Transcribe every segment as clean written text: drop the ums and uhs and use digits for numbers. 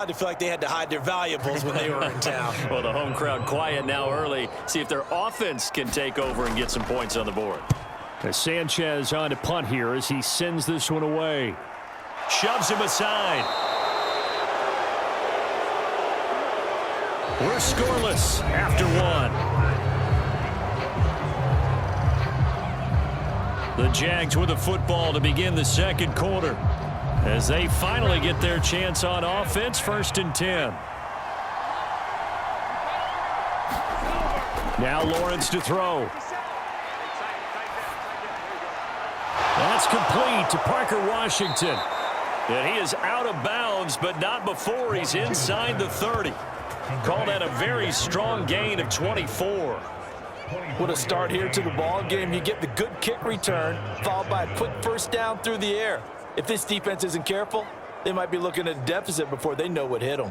I feel like they had to hide their valuables when they were in town. Well, the home crowd quiet now early. See if their offense can take over and get some points on the board. As Sanchez on to punt here as he sends this one away. Shoves him aside. We're scoreless after one. The Jags with the football to begin the second quarter as they finally get their chance on offense, 1st and 10. Now Lawrence to throw. That's complete to Parker Washington. And he is out of bounds, but not before he's inside the 30. Call that a very strong gain of 24. What a start here to the ball game. You get the good kick return, followed by a quick first down through the air. If this defense isn't careful, they might be looking at a deficit before they know what hit them.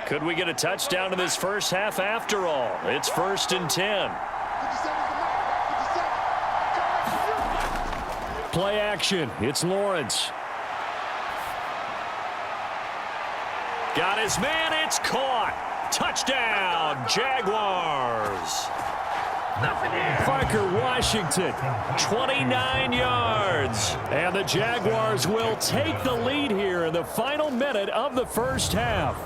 Could we get a touchdown in this first half after all? It's 1st and 10. Play action. It's Lawrence. Got his man. It's caught. Touchdown, Jaguars. Parker Washington, 29 yards. And the Jaguars will take the lead here in the final minute of the first half.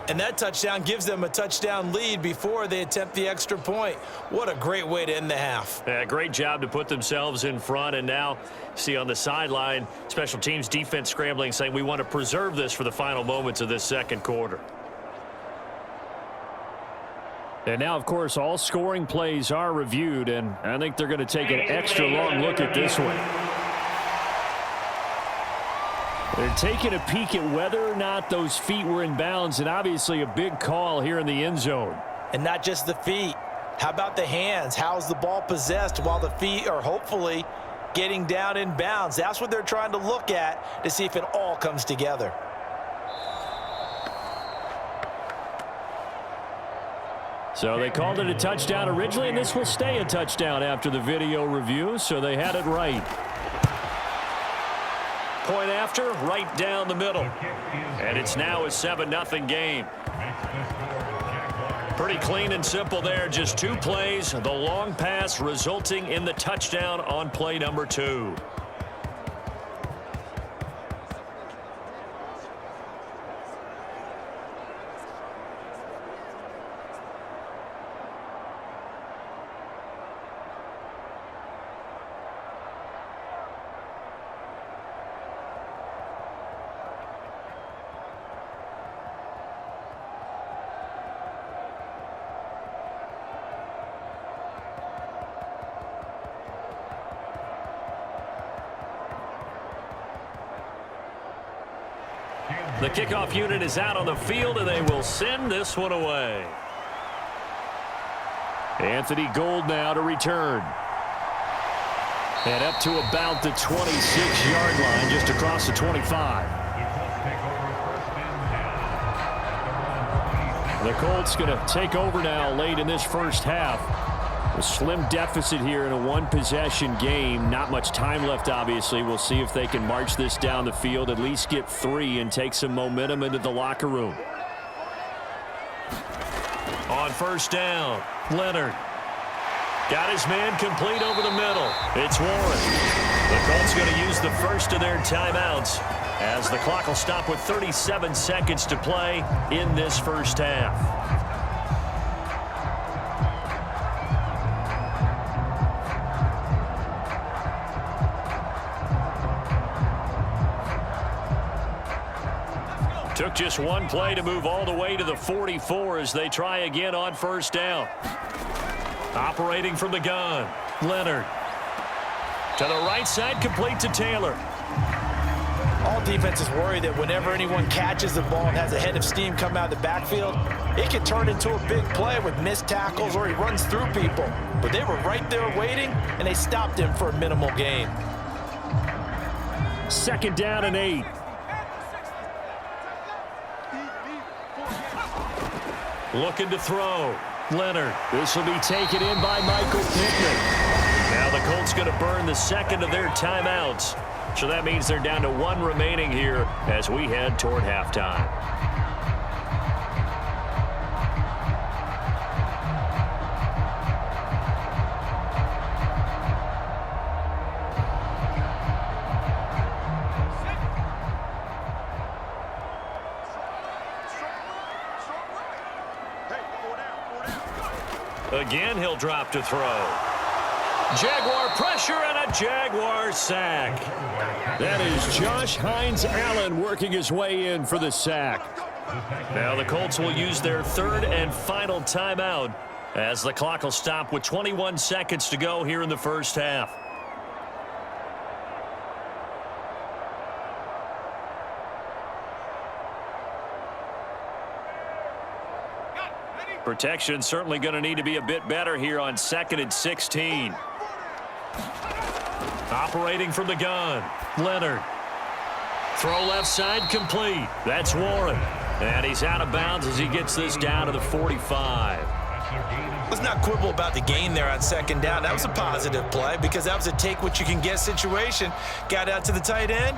And that touchdown gives them a touchdown lead before they attempt the extra point. What a great way to end the half. Yeah, great job to put themselves in front. And now, see on the sideline, special teams defense scrambling, saying we want to preserve this for the final moments of this second quarter. And now, of course, all scoring plays are reviewed, and I think they're going to take an extra long look at this one. They're taking a peek at whether or not those feet were in bounds, and obviously a big call here in the end zone. And not just the feet. How about the hands? How's the ball possessed while the feet are hopefully getting down in bounds? That's what they're trying to look at to see if it all comes together. So they called it a touchdown originally, and this will stay a touchdown after the video review, so they had it right. Point after, right down the middle. And it's now a 7-0 game. Pretty clean and simple there. Just 2 plays. The long pass resulting in the touchdown on play number 2. The kickoff unit is out on the field, and they will send this one away. Anthony Gold now to return. And up to about the 26-yard line, just across the 25. The Colts going to take over now late in this first half. A slim deficit here in a one-possession game. Not much time left, obviously. We'll see if they can march this down the field, at least get 3, and take some momentum into the locker room. On first down, Leonard. Got his man complete over the middle. It's Warren. The Colts going to use the first of their timeouts as the clock will stop with 37 seconds to play in this first half. Took just 1 play to move all the way to the 44 as they try again on first down. Operating from the gun, Leonard. To the right side, complete to Taylor. All defenses worry that whenever anyone catches the ball and has a head of steam come out of the backfield, it can turn into a big play with missed tackles or he runs through people. But they were right there waiting, and they stopped him for a minimal gain. 2nd down and 8. Looking to throw. Leonard. This will be taken in by Michael Pittman. Now the Colts going to burn the second of their timeouts. So that means they're down to 1 remaining here as we head toward halftime. Again, he'll drop to throw. Jaguar pressure and a Jaguar sack. That is Josh Hines Allen working his way in for the sack. Now the Colts will use their 3rd and final timeout as the clock will stop with 21 seconds to go here in the first half. Protection certainly going to need to be a bit better here on 2nd and 16. Operating from the gun, Leonard. Throw left side complete. That's Warren. And he's out of bounds as he gets this down to the 45. Let's not quibble about the gain there on 2nd down. That was a positive play because that was a take-what-you-can-get situation. Got out to the tight end.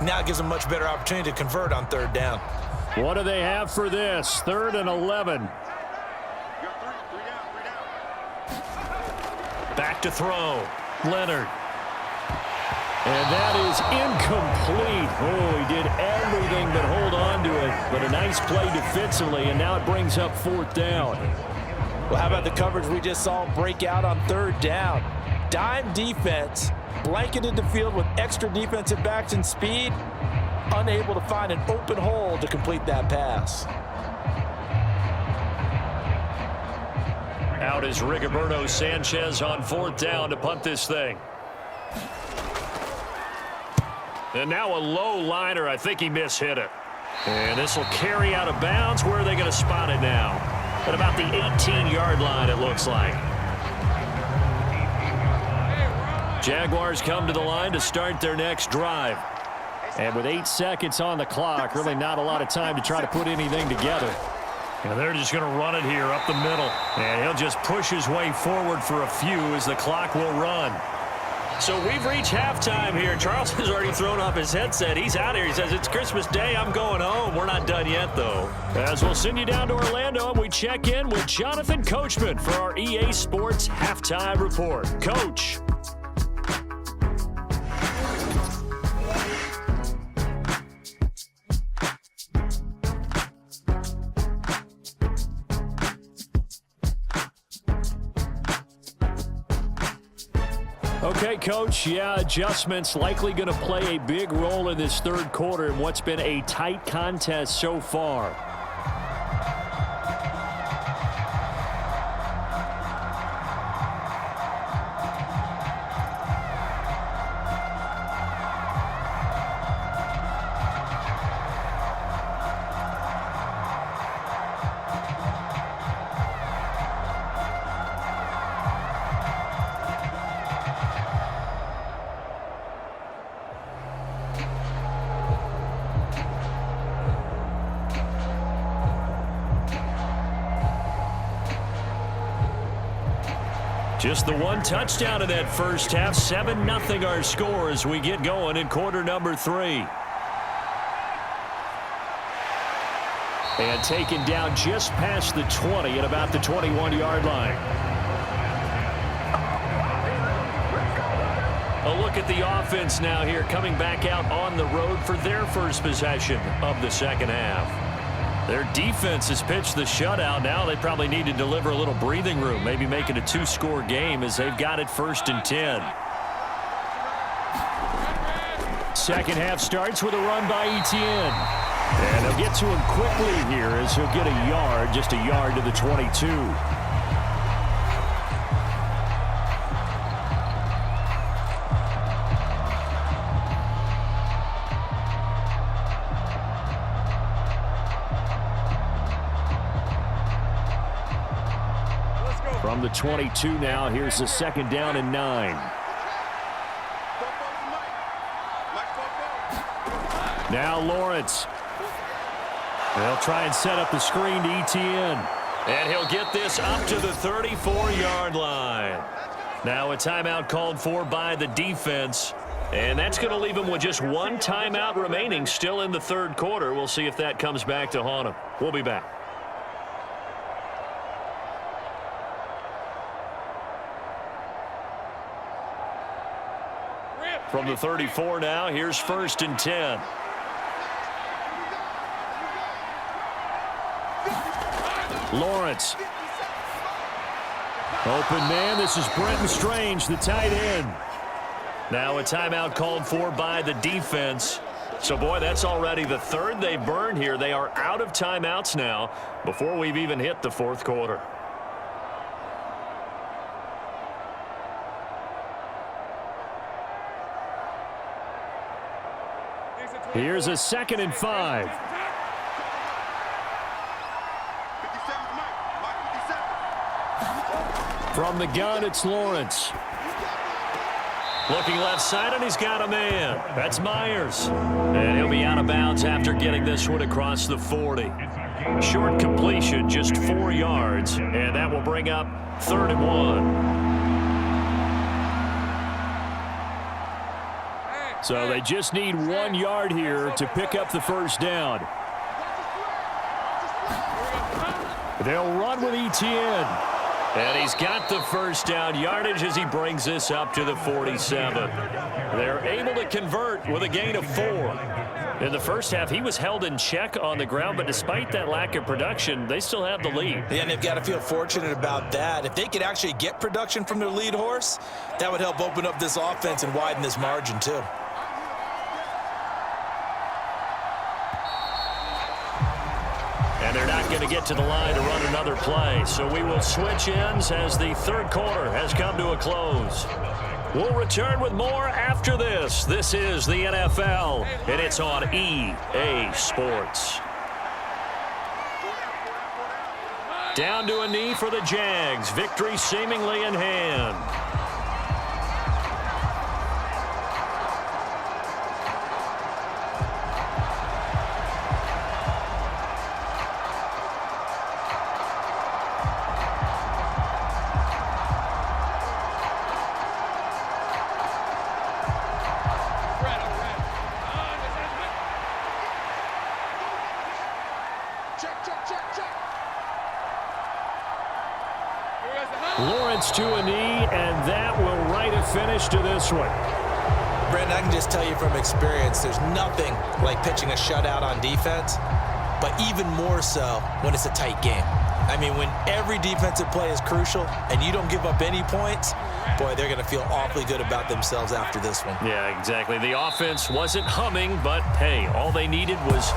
Now it gives them a much better opportunity to convert on 3rd down. What do they have for this? 3rd and 11. Back to throw. Leonard. And that is incomplete. Oh, he did everything but hold on to it. But a nice play defensively, and now it brings up 4th down. Well, how about the coverage we just saw break out on 3rd down? Dime defense, blanketed the field with extra defensive backs and speed, unable to find an open hole to complete that pass. Out is Rigoberto Sanchez on 4th down to punt this thing. And now a low liner. I think he mishit it. And this will carry out of bounds. Where are they going to spot it now? At about the 18-yard line, it looks like. Jaguars come to the line to start their next drive. And with 8 seconds on the clock, really not a lot of time to try to put anything together. And they're just going to run it here up the middle. And he'll just push his way forward for a few as the clock will run. So we've reached halftime here. Charles has already thrown off his headset. He's out here. He says, it's Christmas Day. I'm going home. We're not done yet, though. As we'll send you down to Orlando, and we check in with Jonathan Coachman for our EA Sports Halftime Report. Coach. Okay, Coach, yeah, adjustments likely going to play a big role in this 3rd quarter in what's been a tight contest so far. Just the 1 touchdown in that first half. 7-0 our score as we get going in quarter number 3. And taken down just past the 20 at about the 21-yard line. A look at the offense now here, coming back out on the road for their first possession of the second half. Their defense has pitched the shutout. Now they probably need to deliver a little breathing room, maybe make it a 2-score game as they've got it 1st and 10. Second half starts with a run by Etienne. And they'll get to him quickly here as he'll get a yard, just a yard to the 22. from the 22 now. Here's the 2nd down and 9. Now Lawrence. They'll try and set up the screen to Etienne. And he'll get this up to the 34-yard line. Now a timeout called for by the defense. And that's going to leave him with just one timeout remaining still in the 3rd quarter. We'll see if that comes back to haunt him. We'll be back. From the 34 now, here's 1st and 10. Lawrence. Open man. This is Brenton Strange, the tight end. Now a timeout called for by the defense. So, boy, that's already the 3rd they've burned here. They are out of timeouts now before we've even hit the 4th quarter. Here's a 2nd and 5. From the gun, it's Lawrence. Looking left side, and he's got a man. That's Myers. And he'll be out of bounds after getting this one across the 40. Short completion, just 4 yards, and that will bring up 3rd and 1. So they just need 1 yard here to pick up the 1st down. They'll run with Etienne. And he's got the 1st down yardage as he brings this up to the 47. They're able to convert with a gain of 4. In the 1st half, he was held in check on the ground, but despite that lack of production, they still have the lead. Yeah, and they've got to feel fortunate about that. If they could actually get production from their lead horse, that would help open up this offense and widen this margin too. And they're not going to get to the line to run another play. So we will switch ends as the 3rd quarter has come to a close. We'll return with more after this. This is the NFL, and it's on EA Sports. Down to a knee for the Jags. Victory seemingly in hand. Lawrence to a knee, and that will write a finish to this one. Brandon, I can just tell you from experience, there's nothing like pitching a shutout on defense, but even more so when it's a tight game. I mean, when every defensive play is crucial and you don't give up any points, boy, they're going to feel awfully good about themselves after this one. Yeah, exactly. The offense wasn't humming, but, hey, all they needed was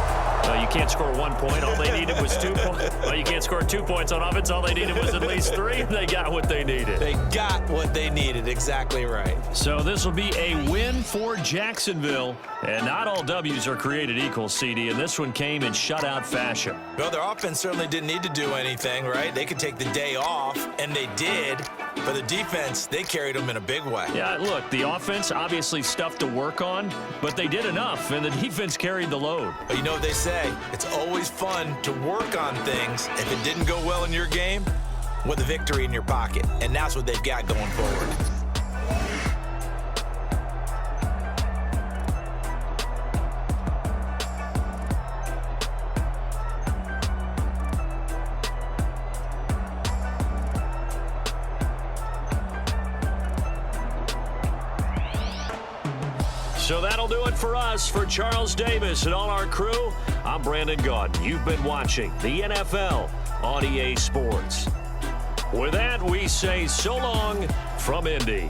you can't score 1 point. All they needed was 2 points. Well, you can't score 2 points on offense. All they needed was at least 3. They got what they needed. They got what they needed. Exactly right. So this will be a win for Jacksonville. And not all W's are created equal, CD, and this one came in shutout fashion. Well, their offense certainly didn't need to do anything, right? They could take the day off, and they did. But the defense, they carried them in a big way. Yeah, look, the offense, obviously stuff to work on, but they did enough, and the defense carried the load. But you know what they say, it's always fun to work on things. If it didn't go well in your game, with a victory in your pocket. And that's what they've got going forward. So that'll do it for us. For Charles Davis and all our crew, I'm Brandon Gaudin. You've been watching the NFL on EA Sports. With that, we say so long from Indy.